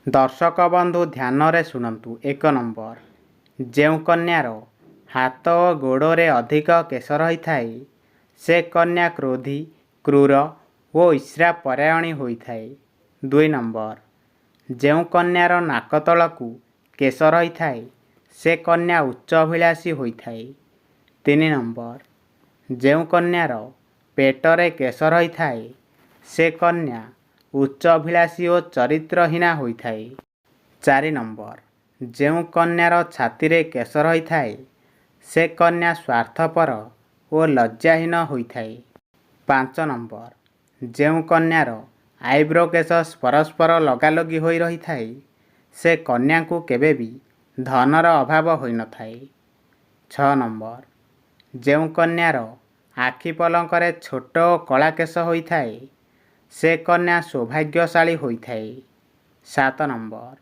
दर्शक बंधु ध्यान रे शुणु। 1 नंबर, जो कन्यार हाथ और गोड़े अधिक केश रही थाए से कन्या क्रोधी, क्रूर और ईर्ष्या परायणी होता है। 2 नंबर, जो कन्यार नाक तलकू केश रही थाए से कन्या उच्च अभिलाषी होता है। 3 नंबर, जो कन्यार पेटरे केश रही थाए से कन्या उच्च अभिलाषी और चरित्रहीना होता है। 4 नंबर, जो कन्यार छाती रे केश रही थाए से कन्या स्वार्थपर और लज्जाहीन होता है। 5 नंबर, जो कन्यार आईब्रो केश परस्पर लगालगी हो रही थाए से कन्या को केबे भी धनर अभाव होई न थाए। 6 नंबर, जो कन्यार आखि पलंकरे छोट और कला केश होता है से कन्या सौभाग्यशाली होता है। 7 नंबर,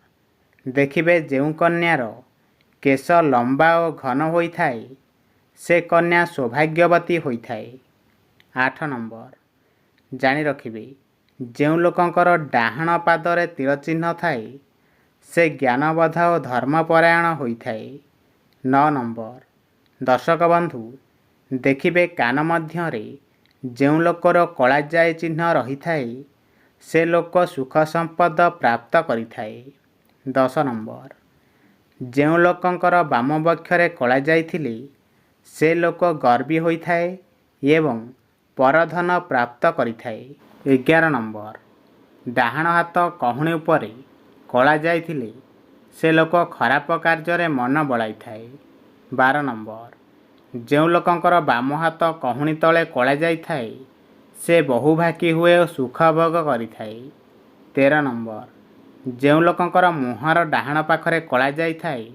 देखिबे जो कन्यार केश लंबा और घन होता है से कन्या सौभाग्यवती होता है। 8 नंबर, जानी रखिबे जो लोकंकर डाहाण पादरे तीर चिन्ह थाए से ज्ञानबोध और धर्मपरायण होता है। 9 नंबर, दर्शक बंधु देखिबे कान मध्यरे जो लोकर कलाजाई चिन्ह रही थाए से लोक सुख संपद प्राप्त करिथाए। 10 नंबर, जो लोकंकर बाम बक्षरे कलाजाई थिले से लोक गर्वी होइथाए एवं परधन प्राप्त करिथाए। 11 नंबर, डाहाण हाथ कहुणी उपरे कला जाइथिले से लोक खराब कार्य मन बड़ाई थाए। 12 नंबर, जो लोकंकर बाम हाथ कहुणी तले कला जाई थाए से बहुभाकी हुए और सुख भोग करिथाए। 13 नंबर, जो लोकंकर मुहर डाहाण पाखरे कला जाई थाए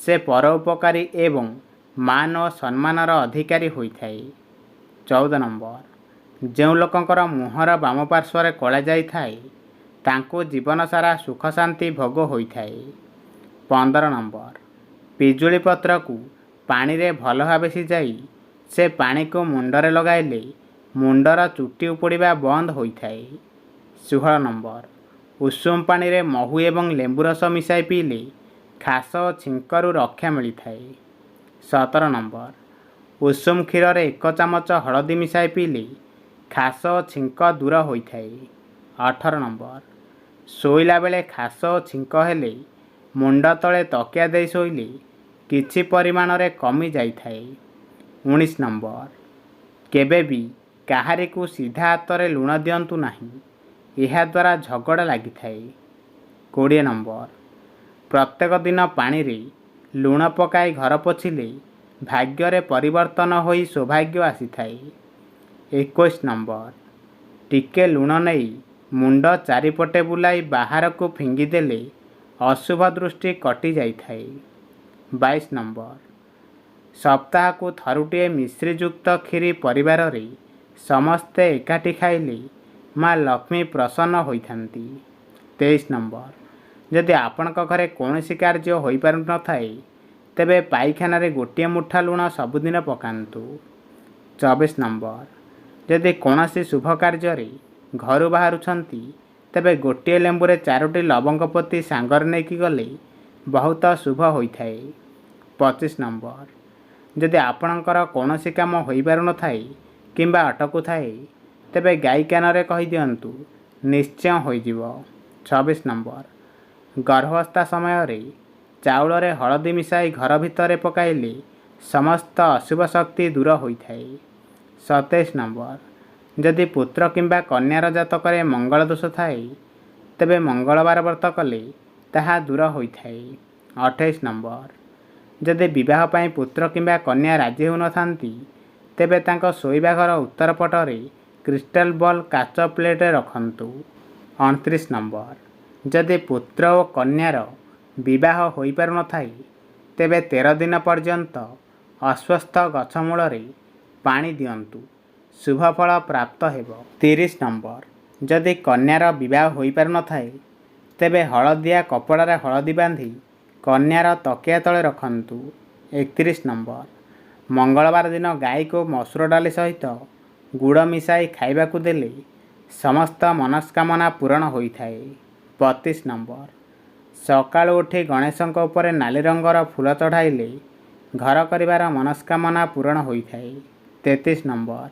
से परोपकारी एवं मान और सम्मानर अधिकारी होइथाए। 14 नंबर, जो लोकंकर मुहर बाम पार्श्वर कला जाई थाए तांको जीवन सारा सुख शांति भोग होइथाए। 15 नंबर, पिजुली पत्र को पानी रे भल भावे सिजाई से पानी को मुंडरे लगाइले मुंडर चुटी उपुड़िबा बंद होइथाए। 16 नंबर, उषुम पानी रे महू एवं लेंबू रस मिसाई पीले खास और छिंकरू रक्षा मिलता है। 17 नंबर, उषुम क्षीर रे 1 चामच हलदी मिसाई पीले खास और छिंक दूर होता है। 18 नंबर, शोइला बेले खास और छिंक हेले मुंड तले तकिया दे शोइले किछि परिमाण रे कमी जाइथाए। 19 नंबर, केबे भी काहारी को सीधा हाथ रे लुण दियंतु नाही, यह द्वारा झगड़ा लगी थाए। 20 नंबर, प्रत्येक दिन पानी रे लुण पकाई घर पोछिले भाग्य परिवर्तन होई सौभाग्य आसी थाए। 21 नंबर, टिके लुण नहीं मुंड चारिपटे बुलाई बाहर को फिंगिदेले अशुभ दृष्टि कटि जाई थाए। 22 नंबर, सप्ताह को थरुटिए मिश्रीयुक्त क्षीरी परिवार रे समस्ते एकाठी खाइले माँ लक्ष्मी प्रसन्न होइथांती। 23 नंबर, जदि आपणक घरे कौनसी कार्य होई पारु न थाए तेबे पाइखाना रे गोटिए मुठा लुण सबुदिन पकांतु। 24 नंबर, जदि कौनसी शुभ कार्य रे घर बाहरुछंती तेबे गोटिए लेंबू रे 4टी लवंग पोती सांगर नेकी गले बहुत शुभ होइथाए। 25 नंबर, जदि आपणकर कौनसी काम होई पारु न थाए किंबा अटकु थाए तेबे गाई कान रे कहि दियंतु निश्चय होइजिवो। 26 नंबर, गर्भावस्था समय रे चाउल रे हलदी मिसाई घर भितर पकाइले समस्त अशुभ शक्ति दूर होइथाए। 27 नंबर, जदि पुत्र किंबा कन्यार जातक रे मंगल दोष थाए तेबे मंगलवार व्रत कले ताहा दूर होइथाए। 28 नंबर, जदि विवाह पाई पुत्र किंबा कन्या राजी हो नथांती तेबे तांको शोइबा घर उत्तर पटरे क्रिस्टाल बॉल काच प्लेट रखंतु। 29 नंबर, जदि पुत्र और कन्यार विवाह होई पारु न थाए तेबे 13 दिन पर्यंत अस्वस्थ गछ मूल पानी दियंतु, शुभ फल प्राप्त हेबो। 30 नंबर, जदि कन्यार विवाह होई पारु न थाए तेबे हलदिया कपड़ारे हलदी बांधी कन्यार तकिया तले रखंतु। 31 नंबर, मंगलवार दिन गाई को मसूर डाली सहित गुड़ मिसाई खाइबाकू देले समस्त मनस्कामना पूरण होइथाए। 32 नंबर, ସକାଳୁ ଉଠି ଗଣେଶଙ୍କ ଉପରେ ନାଲି ରଙ୍ଗର ଫୁଲ ଚଢ଼ାଇଲେ ଘର କରିବାର ମନସ୍କାମନା ପୂରଣ ହୋଇଥାଏ। 33 ନମ୍ବର,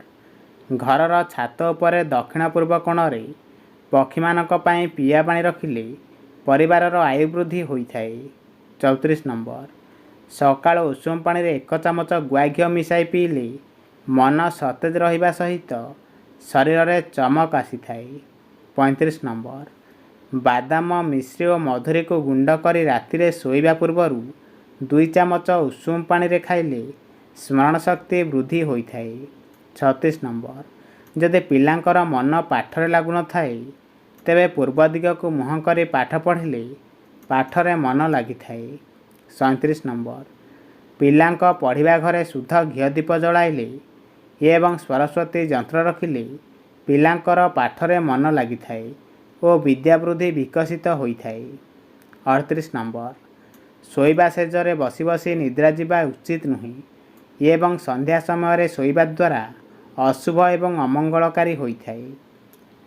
ଘରର ଛାତ ଉପରେ ଦକ୍ଷିଣ ପୂର୍ବ କୋଣରେ ପକ୍ଷୀମାନଙ୍କ ପାଇଁ ପିଇବା ପାଣି ରଖିଲେ ପରିବାରର ଆୟୁ ବୃଦ୍ଧି ହୋଇଥାଏ। 34 ନମ୍ବର, ସକାଳୁ ଉଷୁମ ପାଣିରେ 1 ଚାମଚ ଗୁଆ ଘିଅ ମିଶାଇ ପିଇଲେ ମନ ସତେଜ ରହିବା ସହିତ ଶରୀରରେ ଚମକ ଆସିଥାଏ। 35 ନମ୍ବର, ବାଦାମ, ମିଶ୍ରି ଓ ମଧୁରୀକୁ ଗୁଣ୍ଡ କରି ରାତିରେ ଶୋଇବା ପୂର୍ବରୁ 2 ଚାମଚ ଉଷୁମ ପାଣିରେ ଖାଇଲେ ସ୍ମରଣ ଶକ୍ତି ବୃଦ୍ଧି ହୋଇଥାଏ। 36 ନମ୍ବର, ଯଦି ପିଲାଙ୍କର ମନ ପାଠରେ ଲାଗୁନଥାଏ ତେବେ ପୂର୍ବ ଦିଗକୁ ମୁହଁ କରି ପାଠ ପଢ଼ିଲେ ପାଠରେ ମନ ଲାଗିଥାଏ। 37 ନମ୍ବର, ପିଲାଙ୍କ ପଢ଼ିବା ଘରେ ଶୁଦ୍ଧ ଘିଅ ଦୀପ ଜଳାଇଲେ ଏବଂ ସରସ୍ୱତୀ ଯନ୍ତ୍ର ରଖିଲେ ପିଲାଙ୍କର ପାଠରେ ମନ ଲାଗିଥାଏ ଓ ବିଦ୍ୟାବୃଦ୍ଧି ବିକଶିତ ହୋଇଥାଏ। 38 ନମ୍ବର, ଶୋଇବା ଶେଯରେ ବସି ବସି ନିଦ୍ରା ଯିବା ଉଚିତ ନୁହେଁ ଏବଂ ସନ୍ଧ୍ୟା ସମୟରେ ଶୋଇବା ଦ୍ୱାରା ଅଶୁଭ ଏବଂ ଅମଙ୍ଗଳକାରୀ ହୋଇଥାଏ।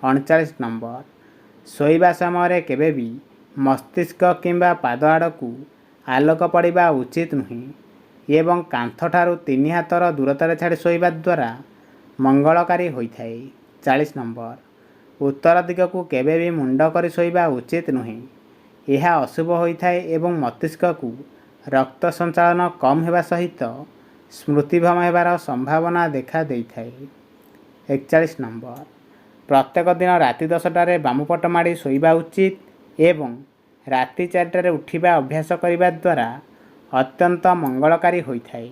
39 ନମ୍ବର, ଶୋଇବା ସମୟରେ କେବେ ବି ମସ୍ତିଷ୍କ କିମ୍ବା ପାଦ ଆଡ଼କୁ ଆଲୋକ ପଡ଼ିବା ଉଚିତ ନୁହେଁ ଏବଂ କାନ୍ଥଠାରୁ 3 ହାତର ଦୂରତାରେ ଛାଡ଼ି ଶୋଇବା ଦ୍ୱାରା ମଙ୍ଗଳକାରୀ ହୋଇଥାଏ। 40 ନମ୍ବର, ଉତ୍ତର ଦିଗକୁ କେବେ ବି ମୁଣ୍ଡ କରି ଶୋଇବା ଉଚିତ ନୁହେଁ। ଏହା ଅଶୁଭ ହୋଇଥାଏ ଏବଂ ମସ୍ତିଷ୍କକୁ ରକ୍ତ ସଞ୍ଚାଳନ କମ୍ ହେବା ସହିତ ସ୍ମୃତିଭ୍ରମ ହେବାର ସମ୍ଭାବନା ଦେଖା ଦେଇଥାଏ। 41 ନମ୍ବର, ପ୍ରତ୍ୟେକ ଦିନ ରାତି 10ଟାରେ ବାମପଟ ମାଡ଼ି ଶୋଇବା ଉଚିତ ଏବଂ ରାତି 4ଟାରେ ଉଠିବା ଅଭ୍ୟାସ କରିବା ଦ୍ୱାରା ଅତ୍ୟନ୍ତ ମଙ୍ଗଳକାରୀ ହୋଇଥାଏ।